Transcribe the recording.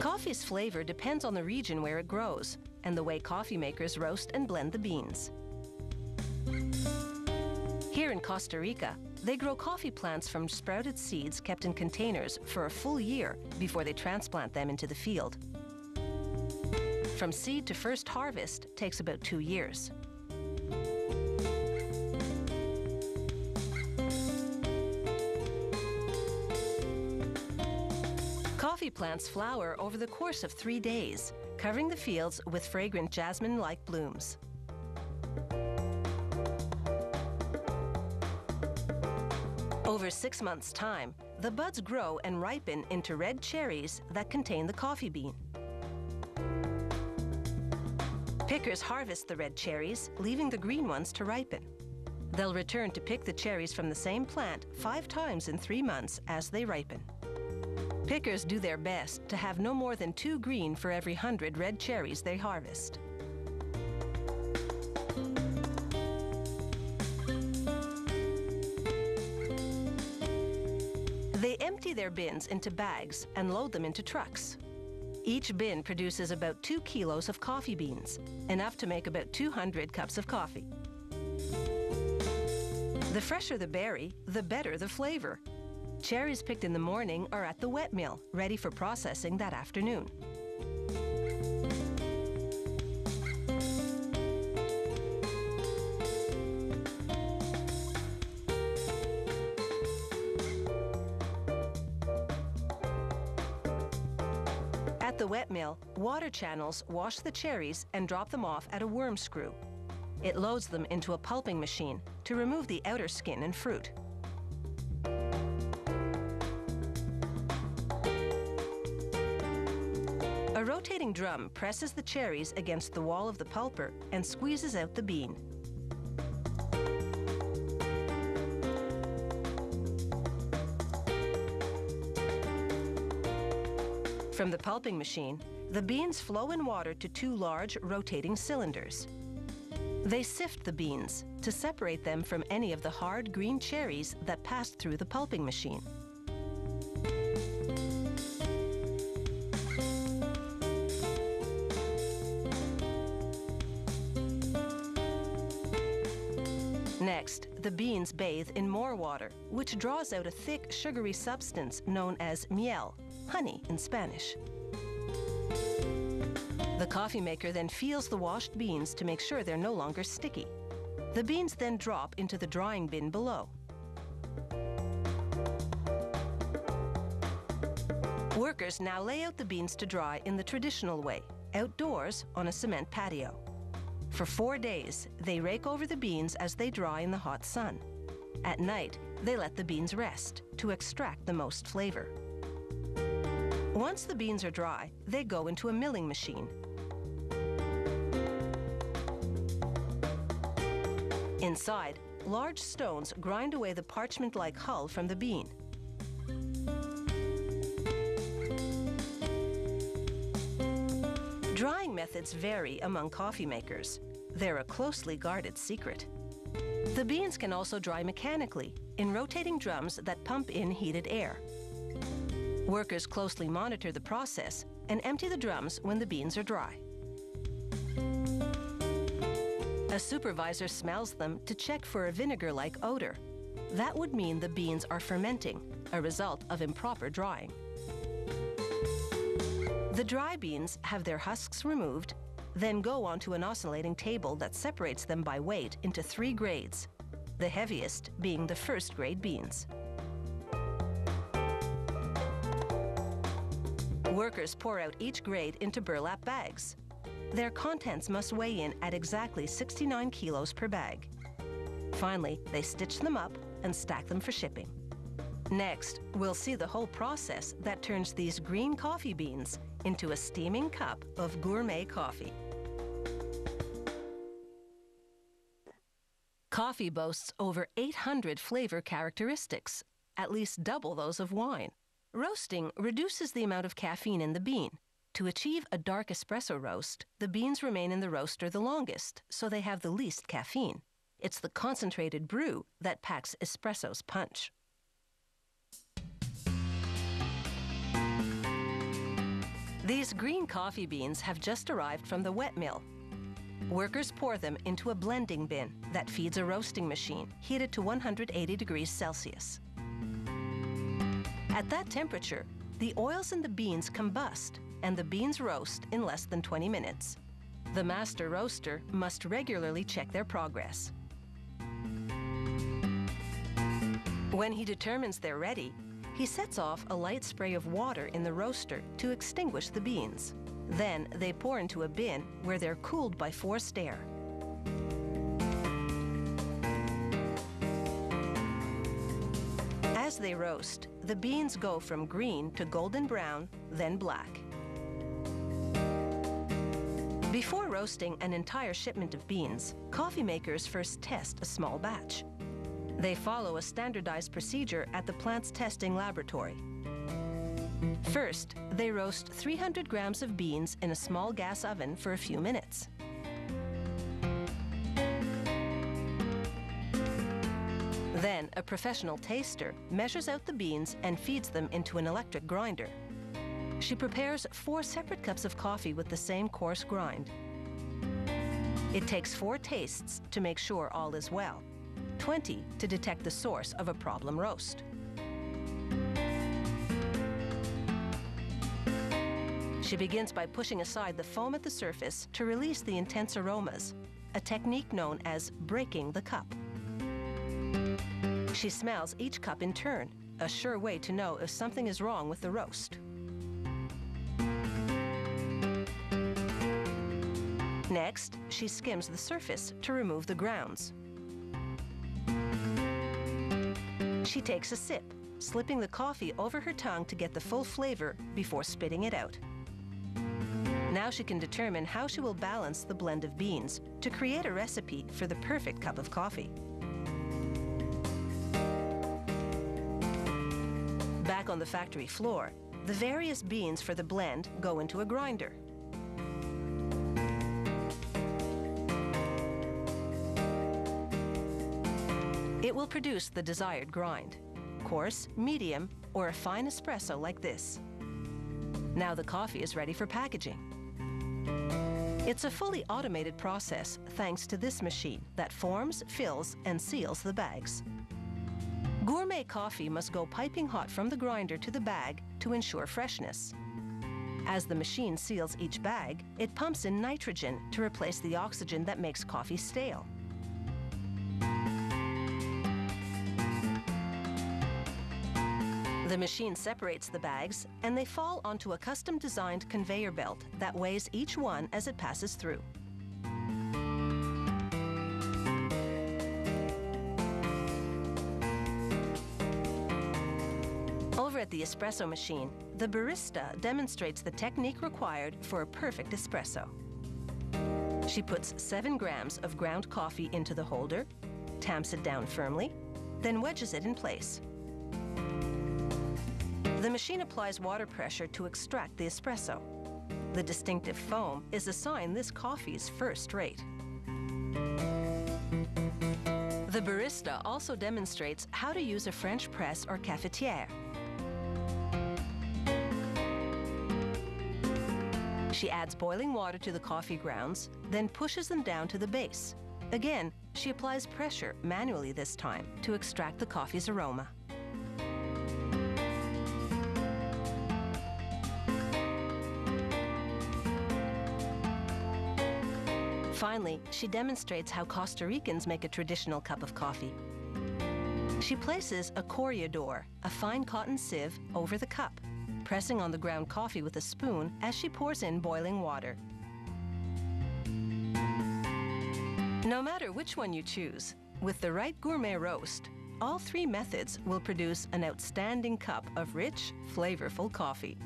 Coffee's flavor depends on the region where it grows and the way coffee makers roast and blend the beans. Here in Costa Rica, they grow coffee plants from sprouted seeds kept in containers for a full year before they transplant them into the field. From seed to first harvest takes about 2 years. Coffee plants flower over the course of 3 days, covering the fields with fragrant jasmine-like blooms. Over 6 months' time, the buds grow and ripen into red cherries that contain the coffee bean. Pickers harvest the red cherries, leaving the green ones to ripen. They'll return to pick the cherries from the same plant 5 times in 3 months as they ripen. Pickers do their best to have no more than 2 green for every 100 red cherries they harvest. They empty their bins into bags and load them into trucks. Each bin produces about 2 kilos of coffee beans, enough to make about 200 cups of coffee. The fresher the berry, the better the flavor. Cherries picked in the morning are at the wet mill, ready for processing that afternoon. At the wet mill, water channels wash the cherries and drop them off at a worm screw. It loads them into a pulping machine to remove the outer skin and fruit. A rotating drum presses the cherries against the wall of the pulper and squeezes out the bean. From the pulping machine, the beans flow in water to 2 large rotating cylinders. They sift the beans to separate them from any of the hard green cherries that passed through the pulping machine. Next, the beans bathe in more water, which draws out a thick, sugary substance known as miel, honey in Spanish. The coffee maker then feels the washed beans to make sure they're no longer sticky. The beans then drop into the drying bin below. Workers now lay out the beans to dry in the traditional way, outdoors on a cement patio. For 4 days, they rake over the beans as they dry in the hot sun. At night, they let the beans rest to extract the most flavor. Once the beans are dry, they go into a milling machine. Inside, large stones grind away the parchment-like hull from the bean. Drying methods vary among coffee makers. They're a closely guarded secret. The beans can also dry mechanically in rotating drums that pump in heated air. Workers closely monitor the process and empty the drums when the beans are dry. A supervisor smells them to check for a vinegar-like odor. That would mean the beans are fermenting, a result of improper drying. The dry beans have their husks removed, then go onto an oscillating table that separates them by weight into 3 grades, the heaviest being the first-grade beans. Workers pour out each grade into burlap bags. Their contents must weigh in at exactly 69 kilos per bag. Finally, they stitch them up and stack them for shipping. Next, we'll see the whole process that turns these green coffee beans into a steaming cup of gourmet coffee. Coffee boasts over 800 flavor characteristics, at least double those of wine. Roasting reduces the amount of caffeine in the bean. To achieve a dark espresso roast, the beans remain in the roaster the longest, so they have the least caffeine. It's the concentrated brew that packs espresso's punch. These green coffee beans have just arrived from the wet mill. Workers pour them into a blending bin that feeds a roasting machine heated to 180 degrees Celsius. At that temperature, the oils in the beans combust and the beans roast in less than 20 minutes. The master roaster must regularly check their progress. When he determines they're ready, he sets off a light spray of water in the roaster to extinguish the beans. Then they pour into a bin where they're cooled by forced air. As they roast, the beans go from green to golden brown, then black. Before roasting an entire shipment of beans, coffee makers first test a small batch. They follow a standardized procedure at the plant's testing laboratory. First, they roast 300 grams of beans in a small gas oven for a few minutes. Then, a professional taster measures out the beans and feeds them into an electric grinder. She prepares 4 separate cups of coffee with the same coarse grind. It takes 4 tastes to make sure all is well, 20 to detect the source of a problem roast. She begins by pushing aside the foam at the surface to release the intense aromas, a technique known as breaking the cup. She smells each cup in turn, a sure way to know if something is wrong with the roast. Next, she skims the surface to remove the grounds. She takes a sip, slipping the coffee over her tongue to get the full flavor before spitting it out. Now she can determine how she will balance the blend of beans to create a recipe for the perfect cup of coffee. Back on the factory floor, the various beans for the blend go into a grinder. It will produce the desired grind, coarse, medium, or a fine espresso like this. Now the coffee is ready for packaging. It's a fully automated process thanks to this machine that forms, fills, and seals the bags. Gourmet coffee must go piping hot from the grinder to the bag to ensure freshness. As the machine seals each bag, it pumps in nitrogen to replace the oxygen that makes coffee stale. The machine separates the bags, and they fall onto a custom-designed conveyor belt that weighs each one as it passes through. Over at the espresso machine, the barista demonstrates the technique required for a perfect espresso. She puts 7 grams of ground coffee into the holder, tamps it down firmly, then wedges it in place. The machine applies water pressure to extract the espresso. The distinctive foam is a sign this coffee is first rate. The barista also demonstrates how to use a French press or cafetière. She adds boiling water to the coffee grounds, then pushes them down to the base. Again, she applies pressure, manually this time, to extract the coffee's aroma. Finally, she demonstrates how Costa Ricans make a traditional cup of coffee. She places a correador, a fine cotton sieve, over the cup, pressing on the ground coffee with a spoon as she pours in boiling water. No matter which one you choose, with the right gourmet roast, all 3 methods will produce an outstanding cup of rich, flavorful coffee.